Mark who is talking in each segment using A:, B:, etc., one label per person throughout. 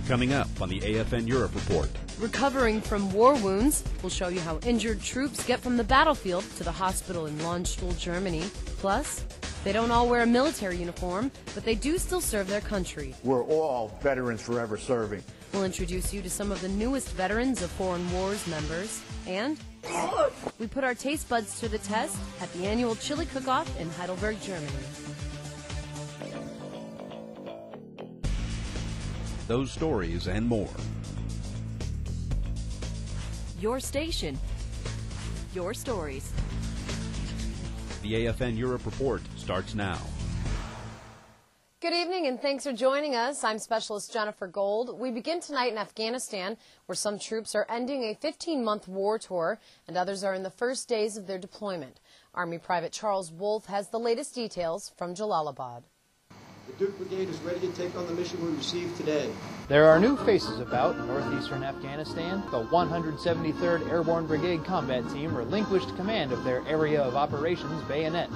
A: Coming up on the AFN Europe report.
B: Recovering from war wounds, we'll show you how injured troops get from the battlefield to the hospital in Landstuhl, Germany. Plus, they don't all wear a military uniform, but they do still serve their country.
C: We're all veterans forever serving.
B: We'll introduce you to some of the newest veterans of foreign wars members. And we put our taste buds to the test at the annual chili cook-off in Heidelberg, Germany.
A: Those stories and more.
B: Your station. Your stories.
A: The AFN Europe report starts now.
B: Good evening and thanks for joining us. I'm Specialist Jennifer Gold. We begin tonight in Afghanistan, where some troops are ending a 15-month war tour and others are in the first days of their deployment. Army Private Charles Wolf has the latest details from Jalalabad.
D: The Duke Brigade is ready to take on the mission we received today.
E: There are new faces about in northeastern Afghanistan. The 173rd Airborne Brigade Combat Team relinquished command of their Area of Operations bayonet.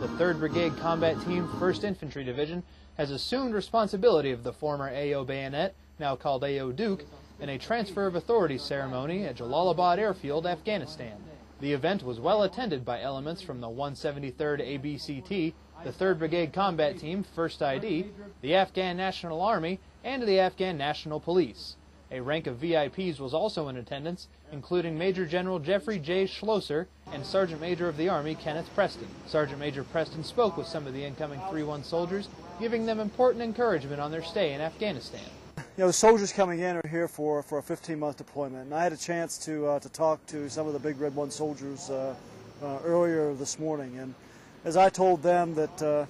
E: The 3rd Brigade Combat Team, 1st Infantry Division, has assumed responsibility of the former AO bayonet, now called AO Duke, in a transfer of authority ceremony at Jalalabad Airfield, Afghanistan. The event was well attended by elements from the 173rd ABCT, the 3rd Brigade Combat Team, 1st ID, the Afghan National Army, and the Afghan National Police. A rank of VIPs was also in attendance, including Major General Jeffrey J. Schlosser and Sergeant Major of the Army Kenneth Preston. Sergeant Major Preston spoke with some of the incoming 3-1 soldiers, giving them important encouragement on their stay in Afghanistan.
F: You know, the soldiers coming in are here for a 15-month deployment, and I had a chance to talk to some of the Big Red 1 soldiers earlier this morning, and as I told them that,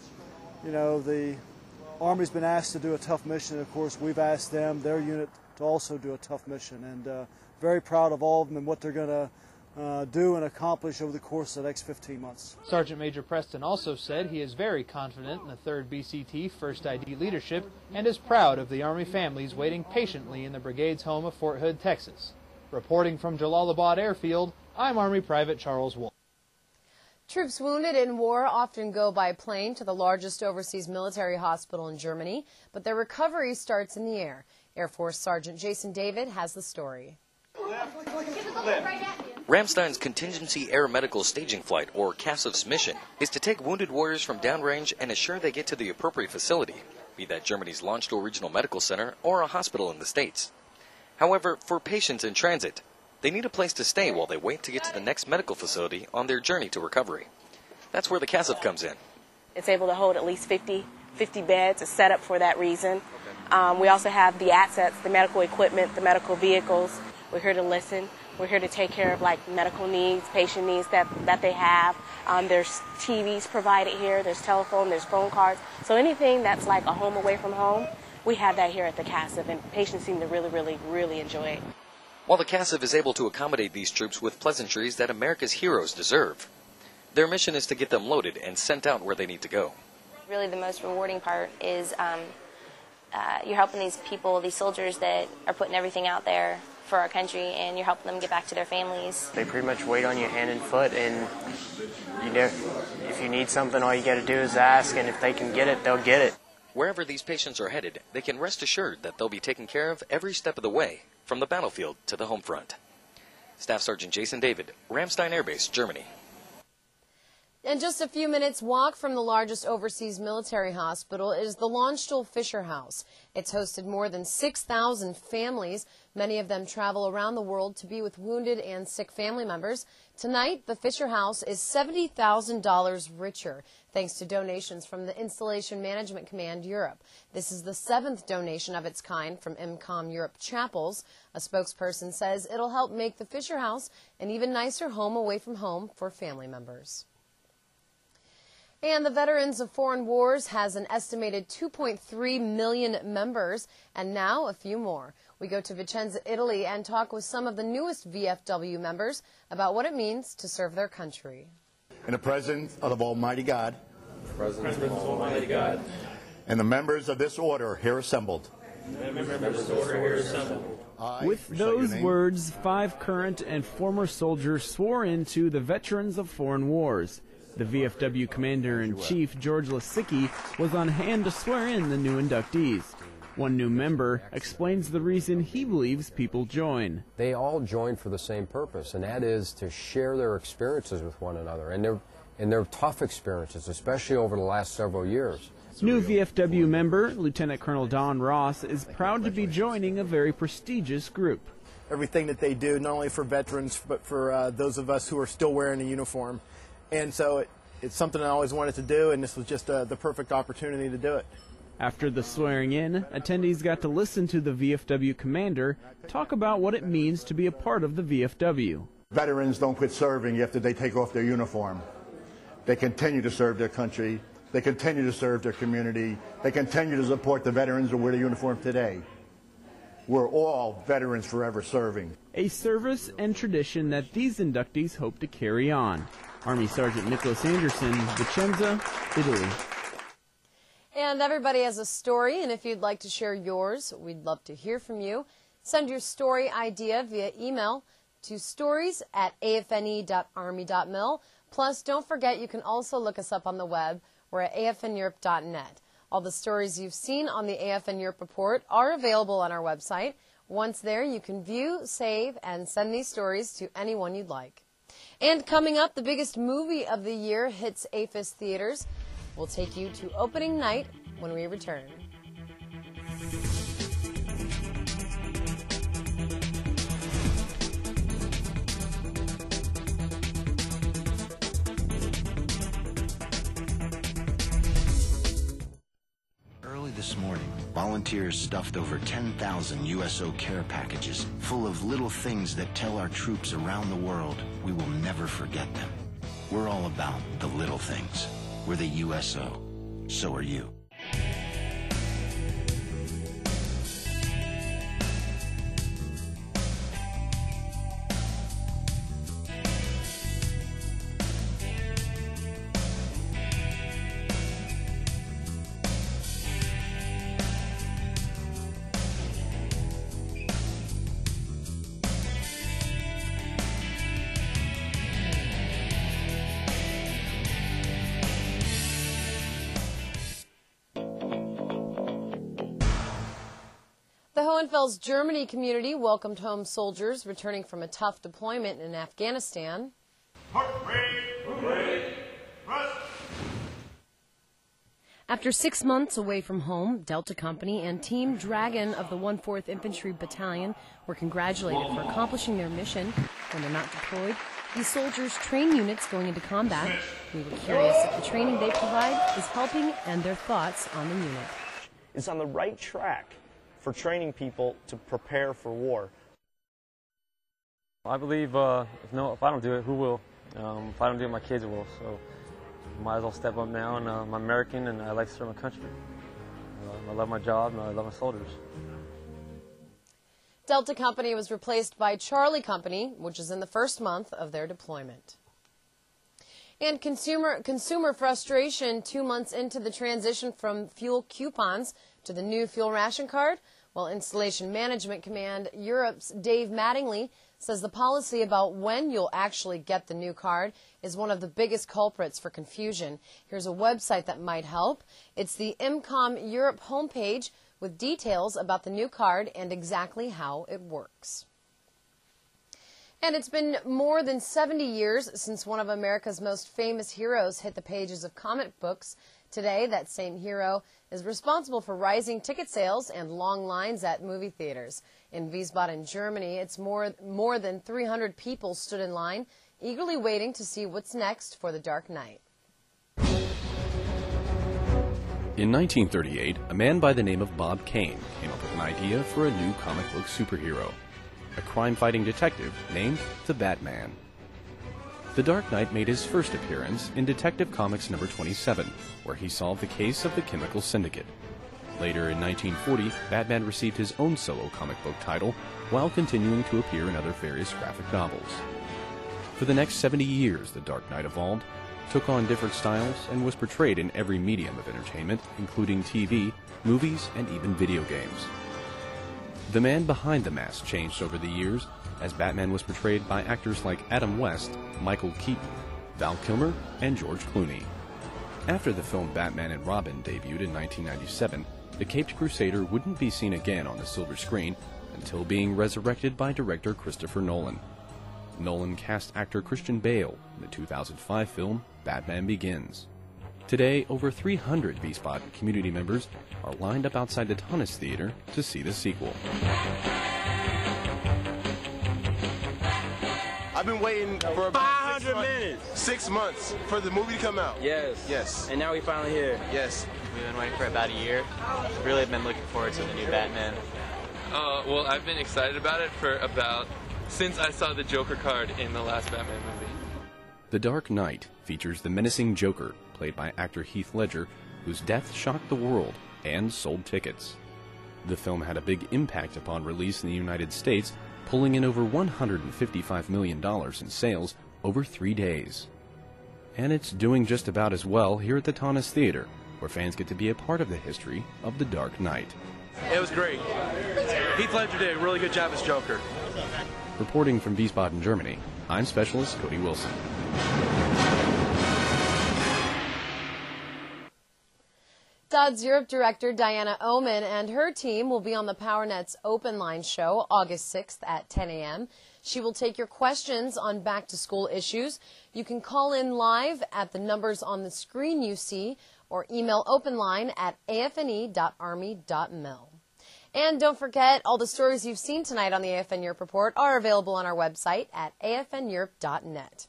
F: you know, the Army's been asked to do a tough mission, and of course we've asked them, their unit, to also do a tough mission, and very proud of all of them and what they're going to do and accomplish over the course of the next 15 months.
E: Sergeant Major Preston also said he is very confident in the 3rd BCT 1st ID leadership and is proud of the Army families waiting patiently in the brigade's home of Fort Hood, Texas. Reporting from Jalalabad Airfield, I'm Army Private Charles Wolf.
B: Troops wounded in war often go by plane to the largest overseas military hospital in Germany, but their recovery starts in the air. Air Force Sergeant Jason David has the story.
G: Ramstein's Contingency Air Medical Staging Flight, or CASF's mission, is to take wounded warriors from downrange and ensure they get to the appropriate facility, be that Germany's Landstuhl Regional Medical Center or a hospital in the States. However, for patients in transit, they need a place to stay while they wait to get to the next medical facility on their journey to recovery. That's where the CASF comes in.
H: It's able to hold at least 50 beds. It's set up for that reason. We also have the assets, the medical equipment, the medical vehicles. We're here to listen. We're here to take care of medical needs, patient needs that they have. There's TVs provided here. There's telephone. There's phone cards. So anything that's like a home away from home, we have that here at the CASF, and patients seem to really enjoy it.
G: While the CASF is able to accommodate these troops with pleasantries that America's heroes deserve, their mission is to get them loaded and sent out where they need to go.
I: Really the most rewarding part is you're helping these people, these soldiers that are putting everything out there for our country, and you're helping them get back to their families.
J: They pretty much wait on you hand and foot, and you know, if you need something, all you got to do is ask, and if they can get it, they'll get it.
G: Wherever these patients are headed, they can rest assured that they'll be taken care of every step of the way, from the battlefield to the home front. Staff Sergeant Jason David, Ramstein Air Base, Germany.
B: And just a few minutes walk from the largest overseas military hospital is the Landstuhl Fisher House. It's hosted more than 6,000 families. Many of them travel around the world to be with wounded and sick family members. Tonight, the Fisher House is $70,000 richer, thanks to donations from the Installation Management Command Europe. This is the 7th donation of its kind from IMCOM Europe Chapels. A spokesperson says it'll help make the Fisher House an even nicer home away from home for family members. And the Veterans of Foreign Wars has an estimated 2.3 million members, and now a few more. We go to Vicenza, Italy, and talk with some of the newest VFW members about what it means to serve their country.
C: In the presence of Almighty God, and the members of this order here assembled.
K: With those words, 5 current and former soldiers swore into the Veterans of Foreign Wars. The VFW Commander-in-Chief, George Lasicki, was on hand to swear in the new inductees. One new member explains the reason he believes people join.
L: They all join for the same purpose, and that is to share their experiences with one another, and their tough experiences, especially over the last several years.
K: New VFW member, Lieutenant Colonel Don Ross, is proud to be joining a very prestigious group.
M: Everything that they do, not only for veterans, but for those of us who are still wearing a uniform. And so it's something I always wanted to do, and this was just the perfect opportunity to do it.
K: After the swearing in, attendees got to listen to the VFW commander talk about what it means to be a part of the VFW.
C: Veterans don't quit serving after they take off their uniform. They continue to serve their country. They continue to serve their community. They continue to support the veterans who wear the uniform today. We're all veterans forever serving.
K: A service and tradition that these inductees hope to carry on. Army Sergeant Nicholas Anderson, Vicenza, Italy.
B: And everybody has a story, and if you'd like to share yours, we'd love to hear from you. Send your story idea via email to stories@afne.army.mil. Plus, don't forget you can also look us up on the web. We're at afneurope.net. All the stories you've seen on the AFN Europe report are available on our website. Once there, you can view, save, and send these stories to anyone you'd like. And coming up, the biggest movie of the year hits AFIS theaters. We'll take you to opening night when we return.
N: Early this morning, volunteers stuffed over 10,000 USO care packages full of little things that tell our troops around the world we will never forget them. We're all about the little things. We're the USO. So are you.
B: The Hohenfels Germany community welcomed home soldiers returning from a tough deployment in Afghanistan. After 6 months away from home, Delta Company and Team Dragon of the 1/4th Infantry Battalion were congratulated for accomplishing their mission. When they're not deployed, these soldiers train units going into combat. We were curious if the training they provide is helping and their thoughts on the unit.
O: It's on the right track for training people to prepare for war.
P: I believe if I don't do it, who will? If I don't do it, my kids will. So might as well step up now. And I'm American, and I like to serve my country. I love my job, and I love my soldiers.
B: Delta Company was replaced by Charlie Company, which is in the first month of their deployment. And consumer frustration 2 months into the transition from fuel coupons to the new fuel ration card. Well, Installation Management Command Europe's Dave Mattingly says the policy about when you'll actually get the new card is one of the biggest culprits for confusion. Here's a website that might help. It's the IMCOM Europe homepage with details about the new card and exactly how it works. And it's been more than 70 years since one of America's most famous heroes hit the pages of comic books. Today, that same hero is responsible for rising ticket sales and long lines at movie theaters. In Wiesbaden, Germany, it's more than 300 people stood in line, eagerly waiting to see what's next for The Dark Knight.
Q: In 1938, a man by the name of Bob Kane came up with an idea for a new comic book superhero, a crime-fighting detective named the Batman. The Dark Knight made his first appearance in Detective Comics number 27, where he solved the case of the Chemical Syndicate. Later in 1940, Batman received his own solo comic book title, while continuing to appear in other various graphic novels. For the next 70 years, the Dark Knight evolved, took on different styles, and was portrayed in every medium of entertainment, including TV, movies, and even video games. The man behind the mask changed over the years, as Batman was portrayed by actors like Adam West, Michael Keaton, Val Kilmer, and George Clooney. After the film Batman and Robin debuted in 1997, the caped crusader wouldn't be seen again on the silver screen until being resurrected by director Christopher Nolan. Nolan cast actor Christian Bale in the 2005 film Batman Begins. Today, over 300 V-Spot community members are lined up outside the Taunus Theater to see the sequel.
R: I've been waiting for about 500 minutes. 6 months for the movie to come out.
S: Yes. And now we're finally here.
R: Yes.
S: We've been waiting for about a year. Really been looking forward to the new Batman.
T: Well, I've been excited about it since I saw the Joker card in the last Batman movie.
Q: The Dark Knight features the menacing Joker, played by actor Heath Ledger, whose death shocked the world and sold tickets. The film had a big impact upon release in the United States, pulling in over $155 million in sales over 3 days. And it's doing just about as well here at the Taunus Theater, where fans get to be a part of the history of The Dark Knight.
R: It was great. Heath Ledger did a really good job as Joker.
Q: Reporting from Wiesbaden, Germany, I'm Specialist Cody Wilson.
B: Dod's Europe director Diana Oman and her team will be on the PowerNet's OpenLine show August 6th at 10 a.m. She will take your questions on back-to-school issues. You can call in live at the numbers on the screen you see or email OpenLine at afne.army.mil. And don't forget, all the stories you've seen tonight on the AFN Europe Report are available on our website at afneurope.net.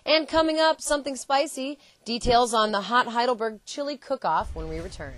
B: And coming up, something spicy, details on the hot Heidelberg chili cook-off when we return.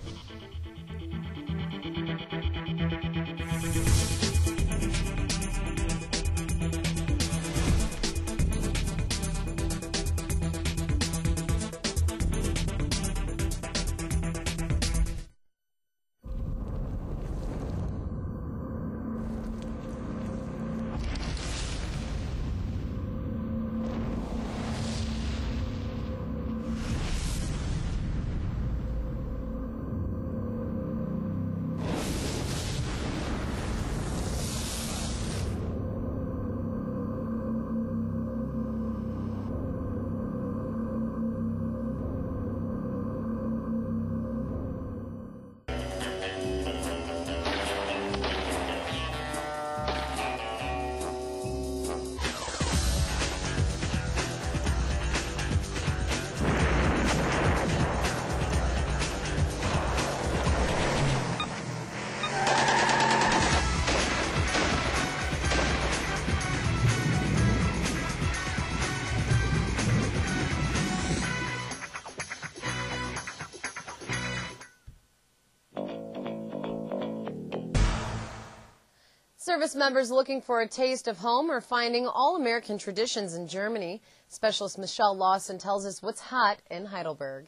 B: Service members looking for a taste of home are finding all-American traditions in Germany. Specialist Michelle Lawson tells us what's hot in Heidelberg.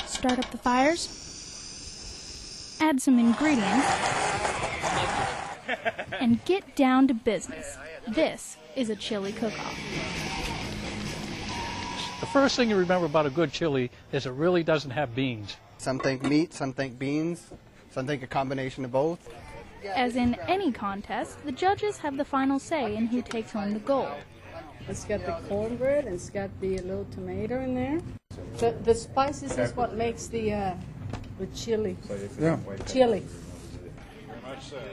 U: Start up the fires, add some ingredients, and get down to business. This is a chili cook-off.
V: The first thing you remember about a good chili is it really doesn't have beans.
W: Some think meat, some think beans, some think a combination of both.
U: As in any contest, the judges have the final say in who takes home the gold.
X: It's got the cornbread and it's got the little tomato in there. The spices is what makes the chili.
W: Yeah.
X: Chili.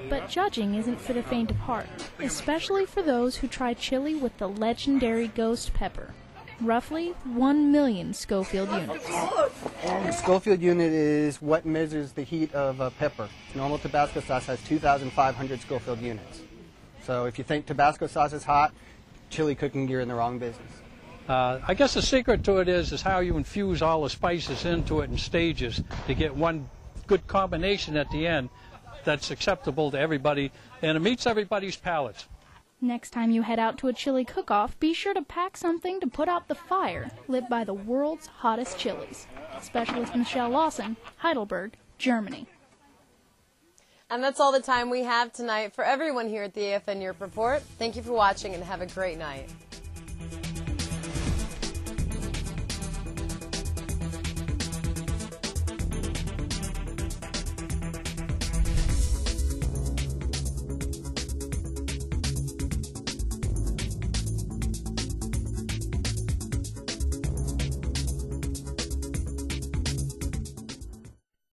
U: But judging isn't for the faint of heart, especially for those who try chili with the legendary ghost pepper. Roughly 1 million Scoville units.
W: The Scoville unit is what measures the heat of a pepper. Normal Tabasco sauce has 2,500 Scoville units. So if you think Tabasco sauce is hot, chili cooking, you're in the wrong business.
V: I guess the secret to it is how you infuse all the spices into it in stages to get one good combination at the end that's acceptable to everybody and it meets everybody's palates.
U: Next time you head out to a chili cook-off, be sure to pack something to put out the fire lit by the world's hottest chilies. Specialist Michelle Lawson, Heidelberg, Germany.
B: And that's all the time we have tonight. For everyone here at the AFN Europe Report, thank you for watching and have a great night.